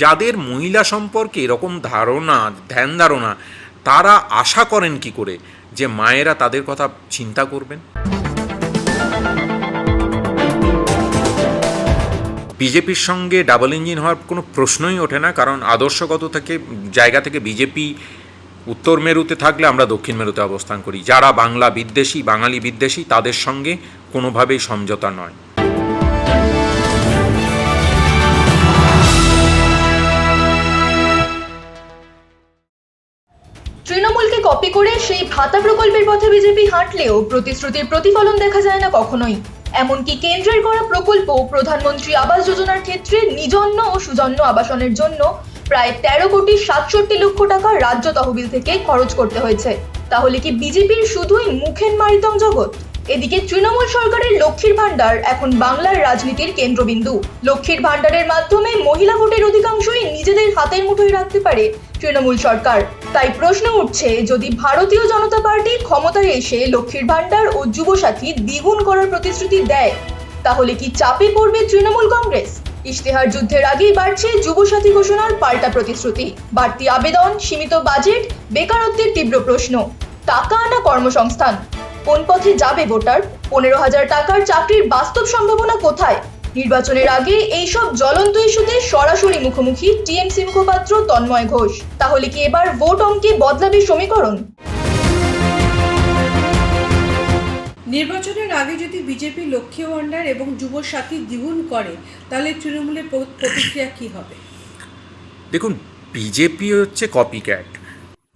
যাদের মহিলা সম্পর্কে এরকম ধ্যান ধারণা, তারা আশা করেন কি করে যে মায়েরা তাদের কথা চিন্তা করবেন? বিজেপির সঙ্গে ডাবল ইঞ্জিন হওয়ার কোনো প্রশ্নই ওঠে না, কারণ আদর্শগত জায়গা থেকে বিজেপি উত্তর মেরুতে থাকলে আমরা দক্ষিণ মেরুতে অবস্থান করি। যারা বাঙালি বিদ্বেষী তাদের সঙ্গে কোনোভাবেই সমঝোতা নয়। তৃণমূলকে কপি করে সেই ভাতা প্রকল্পের পথে বিজেপি হাঁটলেও প্রতিশ্রুতির প্রতিফলন দেখা যায় না কখনোই। এমনকি কেন্দ্রের করা প্রকল্প প্রধানমন্ত্রী আবাস যোজনার ক্ষেত্রে নিজন্য ও সুজন্য আবাসনের জন্য প্রায় 13,67,00,000 টাকা রাজ্য তহবিল থেকে খরচ করতে হয়েছে। তাহলে কি বিজেপির শুধুই মুখের মারিতম জগৎ? এদিকে তৃণমূল সরকারের লক্ষ্মীর ভান্ডার এখন বাংলার রাজনীতির কেন্দ্রবিন্দু। লক্ষ্মীর ভান্ডারের মাধ্যমে মহিলা ভোটের অধিকাংশই নিজেদের হাতের মুঠোয় রাখতে পারে তৃণমূল সরকার। তাই প্রশ্ন উঠছে, যদি ভারতীয় জনতা পার্টি ক্ষমতায় এসে লক্ষ্মীর ভান্ডার ও যুবসাথী দ্বিগুণ করার প্রতিশ্রুতি দেয়, তাহলে কি চাপে পড়বে তৃণমূল কংগ্রেস? ইশতেহার যুদ্ধের আগেই বাড়ছে যুবসাথী ঘোষণার পাল্টা প্রতিশ্রুতি, বাড়তি আবেদন, সীমিত বাজেট, বেকারত্বের তীব্র প্রশ্ন, টাকা আনা কর্মসংস্থান। কোন পথে যাবে ভোটার? 15,000 টাকার চাকরির বাস্তব সম্ভাবনা কোথায়? নির্বাচনের আগে এইসব জ্বলন্ত ইস্যুতে সরাসরি মুখোমুখি টিএমসি মুখপাত্র তন্ময় ঘোষ। তাহলে কি এবার ভোট অঙ্কে বদলাবে সমীকরণ? নির্বাচনের আগে যদি বিজেপি লক্ষ্মী ভান্ডার এবং যুবসাথী দ্বিগুণ করে, তাহলে তৃণমূলের প্রতিক্রিয়া কি হবে? দেখুন, বিজেপি হচ্ছে কপিক্যাট।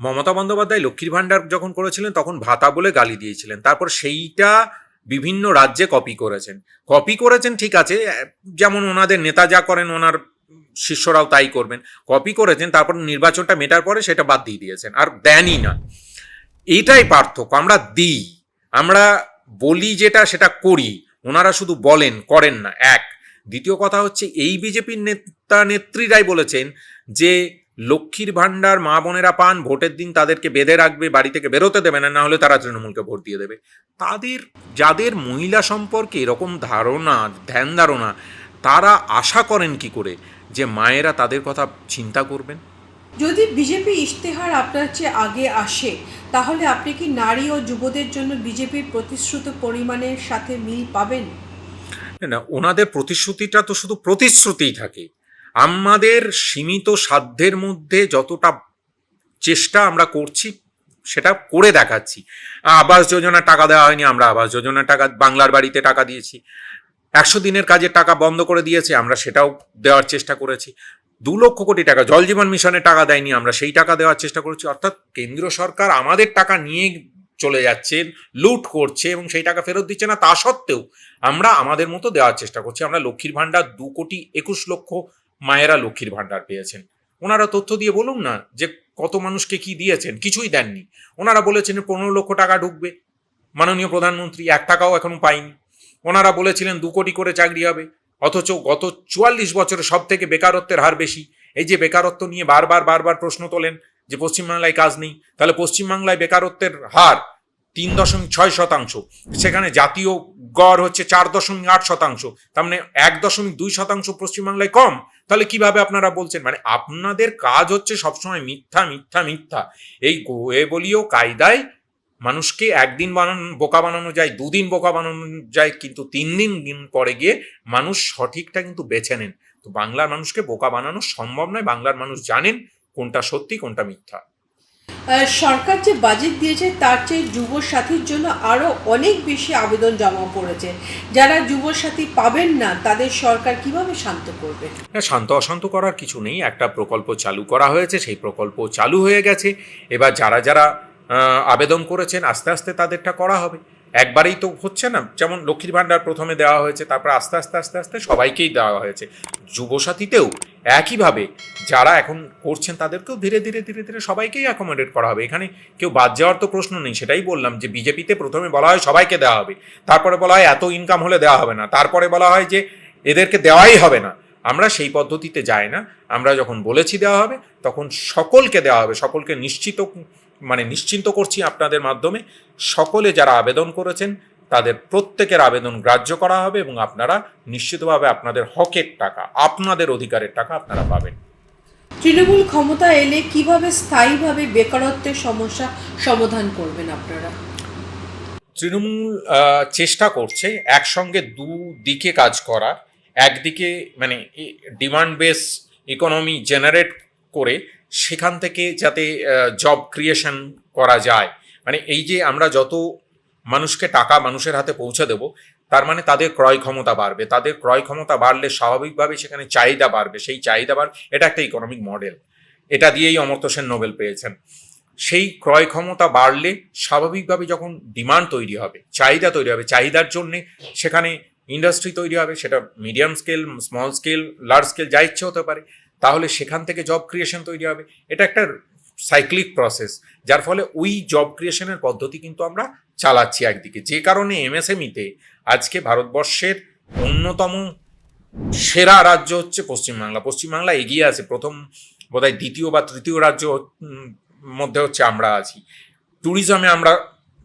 মমতা বন্দ্যোপাধ্যায় লক্ষ্মীর ভাণ্ডার যখন করেছিলেন তখন ভাতা বলে গালি দিয়েছিলেন, তারপর সেইটা বিভিন্ন রাজ্যে কপি করেছেন ঠিক আছে, যেমন ওনাদের নেতা যা করেন ওনার শিষ্যরাও তাই করবেন, কপি করেছেন, তারপর নির্বাচনটা মেটার পরে সেটা বাদ দিয়ে দিয়েছেন, আর দেনই না। এইটাই পার্থক্য। আমরা বলি যেটা সেটা করি, ওনারা শুধু বলেন, করেন না। দ্বিতীয় কথা হচ্ছে, এই বিজেপির নেতা নেত্রীরাই বলেছেন যে লক্ষ্মীর ভান্ডার মা বোনেরা পান, ভোটের দিন তাদেরকে বেঁধে রাখবে, বাড়ি থেকে বেরোতে দেবে না, না হলে তারা তৃণমূলকে ভোট দিয়ে দেবে। যাদের মহিলা সম্পর্কে এরকম ধ্যান ধারণা, তারা আশা করেন কি করে যে মায়েরা তাদের কথা চিন্তা করবেন? যদি বিজেপি ইশতেহার আপনার চেয়ে আগে আসে, তাহলে আপনি কি নারী ও যুবদের জন্য বিজেপির প্রতিশ্রুত পরিমাণের সাথে মিল পাবেন? না, ওনাদের প্রতিশ্রুতিটা তো শুধু প্রতিশ্রুতিই থাকে। আমাদের সীমিত সাধ্যের মধ্যে যতটা চেষ্টা আমরা করছি সেটা করে দেখাচ্ছি। আবাস যোজনার টাকা দেওয়া হয়নি, আমরা আবাস যোজনার টাকা, বাংলার বাড়িতে টাকা দিয়েছি। 100 দিনের কাজের টাকা বন্ধ করে দিয়েছে, আমরা সেটাও দেওয়ার চেষ্টা করেছি। 2 লক্ষ কোটি টাকা জল জীবন মিশনের টাকা দেয়নি, আমরা সেই টাকা দেওয়ার চেষ্টা করেছি। অর্থাৎ কেন্দ্রীয় সরকার আমাদের টাকা নিয়ে চলে যাচ্ছে, লুট করছে এবং সেই টাকা ফেরত দিচ্ছে না। তা সত্ত্বেও আমরা আমাদের মতো দেওয়ার চেষ্টা করছি। আমরা লক্ষ্মীর ভান্ডার 2,21,00,000 মায়েরা লক্ষ্মীর ভান্ডার পেয়েছেন। ওনারা তথ্য দিয়ে বলুন না যে কত মানুষকে কি দিয়েছেন। কিছুই দেননি। ওনারা বলেছেন 15 লক্ষ টাকা ঢুকবে, মাননীয় প্রধানমন্ত্রী 1 টাকাও এখনো পাইনি। ওনারা বলেছিলেন 2 কোটি করে চাকরি হবে, অথচ গত 44 বছরে সব থেকে বেকারত্বের হার বেশি। এই যে বেকারত্ব নিয়ে বারবার প্রশ্ন তোলেন যে পশ্চিমবাংলায় কাজ নেই, তাহলে পশ্চিমবাংলায় বেকারত্বের হার 3.6%, সেখানে জাতীয় গড় হচ্ছে 4.8%, তার মানে 1.2% পশ্চিমবাংলায় কম। তাহলে কিভাবে আপনারা বলছেন? মানে আপনাদের কাজ হচ্ছে সবসময় মিথ্যা মিথ্যা মিথ্যা। এই গোয়ে বলিও কায়দায় মানুষকে একদিন বোকা বানানো যায়, 2 দিন বোকা বানানো যায়, কিন্তু 3 দিন পরে গিয়ে মানুষ সঠিকটা কিন্তু বেছে নেন। তো বাংলার মানুষকে বোকা বানানো সম্ভব নয়। বাংলার মানুষ জানেন কোনটা সত্যি কোনটা মিথ্যা। সরকার যে বাজেট দিয়েছে তার চেয়ে যুবসাথীর জন্য আরও অনেক বেশি আবেদন জমা পড়েছে। যারা যুবসাথী পাবেন না তাদের সরকার কিভাবে শান্ত করবে? শান্ত অশান্ত করার কিছু নেই। একটা প্রকল্প চালু করা হয়েছে, সেই প্রকল্প চালু হয়ে গেছে। এবার যারা আবেদন করেছেন আস্তে আস্তে তাদেরটা করা হবে। একবারেই তো হচ্ছে না। যেমন লক্ষ্মীর ভান্ডার প্রথমে দেওয়া হয়েছে, তারপর আস্তে আস্তে সবাইকেই দেওয়া হয়েছে। যুবসাথীতেও একইভাবে যারা এখন করছেন তাদেরকেও ধীরে ধীরে সবাইকেই অ্যাকোমোডেট করা হবে। এখানে কেউ বাদ যাওয়ার তো প্রশ্ন নেই। সেটাই বললাম যে বিজেপিতে প্রথমে বলা হয় সবাইকে দেওয়া হবে, তারপরে বলা হয় এত ইনকাম হলে দেওয়া হবে না, তারপরে বলা হয় যে এদেরকে দেওয়াই হবে না। আমরা সেই পদ্ধতিতে যাই না। আমরা যখন বলেছি দেওয়া হবে তখন সকলকে দেওয়া হবে। সকলকে নিশ্চিন্ত করছি আপনাদের মাধ্যমে। সকলে যারা আবেদন করেছেন তাদের প্রত্যেকের আবেদন গ্রাহ্য করা হবে এবং আপনারা নিশ্চিতভাবে আপনাদের হকের টাকা, আপনাদের অধিকারের টাকা আপনারা পাবেন। তৃণমূল ক্ষমতা এলে কিভাবে স্থায়ীভাবে বেকারত্বের সমস্যা সমাধান করবেন আপনারা? তৃণমূল চেষ্টা করছে একসঙ্গে দুদিকে কাজ করার। একদিকে মানে ডিমান্ড বেস ইকোনমি জেনারেট করে সেখান থেকে যাতে জব ক্রিয়েশন করা যায়। মানে এই যে আমরা যত মানুষকে টাকা মানুষের হাতে পৌঁছে দেব, তার মানে তাদের ক্রয় ক্ষমতা বাড়বে। তাদের ক্রয় ক্ষমতা বাড়লে স্বাভাবিকভাবে সেখানে চাহিদা বাড়বে। সেই চাহিদা বাড়বে, এটা একটা ইকোনমিক মডেল। এটা দিয়েই অমর্ত্য সেন নোবেল পেয়েছেন। সেই ক্রয় ক্ষমতা বাড়লে স্বাভাবিকভাবে যখন ডিমান্ড তৈরি হবে, চাহিদা তৈরি হবে, চাহিদার জন্যে সেখানে ইন্ডাস্ট্রি তৈরি হবে, সেটা medium scale, small scale, large scale যা ইচ্ছে হতে পারে। তাহলে সেখান থেকে জব ক্রিয়েশন তৈরি হবে। এটা একটা সাইক্লিক প্রসেস, যার ফলে ওই জব ক্রিয়েশনের পদ্ধতি কিন্তু আমরা চালাচ্ছি একদিকে। যে কারণে এমএসএমইতে আজকে ভারতবর্ষের অন্যতম সেরা রাজ্য হচ্ছে পশ্চিমবাংলা। পশ্চিমবাংলা এগিয়ে আছে, প্রথম বোধহয় দ্বিতীয় বা তৃতীয় রাজ্য মধ্যে হচ্ছে আমরা আছি। ট্যুরিজমে আমরা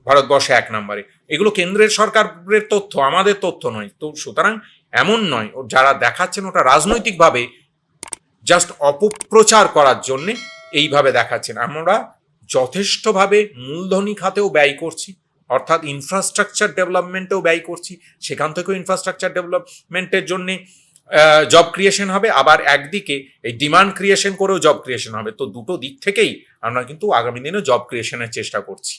ভারতবর্ষে 1 নম্বরে। এগুলো কেন্দ্রের সরকারের তথ্য, আমাদের তথ্য নয়। তো সুতরাং এমন নয়, ও যারা দেখাচ্ছেন ওটা রাজনৈতিকভাবে জাস্ট অপপ্রচার করার জন্যে এইভাবে দেখাচ্ছেন। আমরা যথেষ্টভাবে মূলধনী খাতেও ব্যয় করছি, অর্থাৎ ইনফ্রাস্ট্রাকচার ডেভেলপমেন্টেও ব্যয় করছি। সেখান থেকেও ইনফ্রাস্ট্রাকচার ডেভেলপমেন্টের জন্যে জব ক্রিয়েশন হবে, আবার একদিকে এই ডিমান্ড ক্রিয়েশন করেও জব ক্রিয়েশন হবে। তো দুটো দিক থেকেই আমরা কিন্তু আগামী দিনে জব ক্রিয়েশনের চেষ্টা করছি।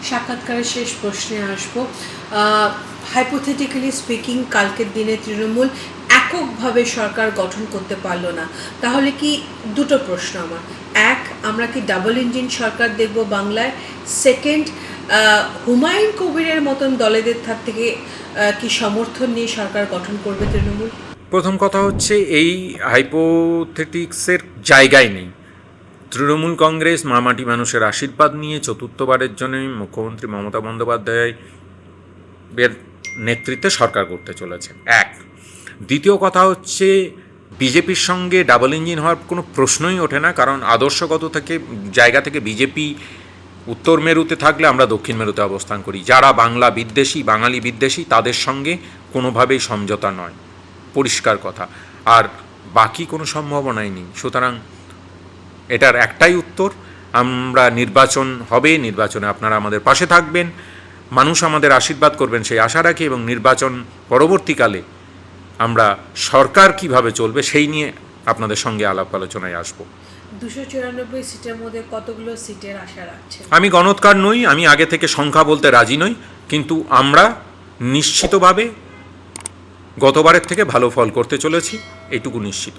সাক্ষাৎকারের শেষ প্রশ্নে আসবো। হাইপোথেটিক্যালি স্পিকিং, কালকের দিনে তৃণমূল এককভাবে সরকার গঠন করতে পারলো না, তাহলে কি দুটো প্রশ্ন আমার। এক, আমরা কি ডাবল ইঞ্জিন সরকার দেখব বাংলায়? সেকেন্ড, হুমায়ুন কবিরের মতন দলেদের থেকে কি সমর্থন নিয়ে সরকার গঠন করবে তৃণমূল? প্রথম কথা হচ্ছে এই হাইপোথেটিক্সের জায়গায় নেই। তৃণমূল কংগ্রেস মামাটি মানুষের আশীর্বাদ নিয়ে চতুর্থবারের জন্য মুখ্যমন্ত্রী মমতা বন্দ্যোপাধ্যায়ের নেতৃত্বে সরকার করতে চলেছে। এক। দ্বিতীয় কথা হচ্ছে বিজেপির সঙ্গে ডাবল ইঞ্জিন হওয়ার কোনো প্রশ্নই ওঠে না, কারণ আদর্শগত জায়গা থেকে বিজেপি উত্তর মেরুতে থাকলে আমরা দক্ষিণ মেরুতে অবস্থান করি। যারা বাংলা বিদ্বেষী, বাঙালি বিদ্বেষী, তাদের সঙ্গে কোনোভাবেই সমঝোতা নয়, পরিষ্কার কথা। আর বাকি কোনো সম্ভাবনাই নেই। সুতরাং এটার একটাই উত্তর, আমরা নির্বাচন হবে, নির্বাচনে আপনারা আমাদের পাশে থাকবেন, মানুষ আমাদের আশীর্বাদ করবেন সেই আশা রাখি, এবং নির্বাচন পরবর্তীকালে আমরা সরকার কিভাবে চলবে সেই নিয়ে আপনাদের সঙ্গে আলাপ আলোচনায় আসবো। 294 সিটের মধ্যে কতগুলো সিটের আশা রাখছেন? আমি গণৎকার নই, আমি আগে থেকে সংখ্যা বলতে রাজি নই, কিন্তু আমরা নিশ্চিতভাবে গতবারের থেকে ভালো ফল করতে চলেছি, এইটুকু নিশ্চিত।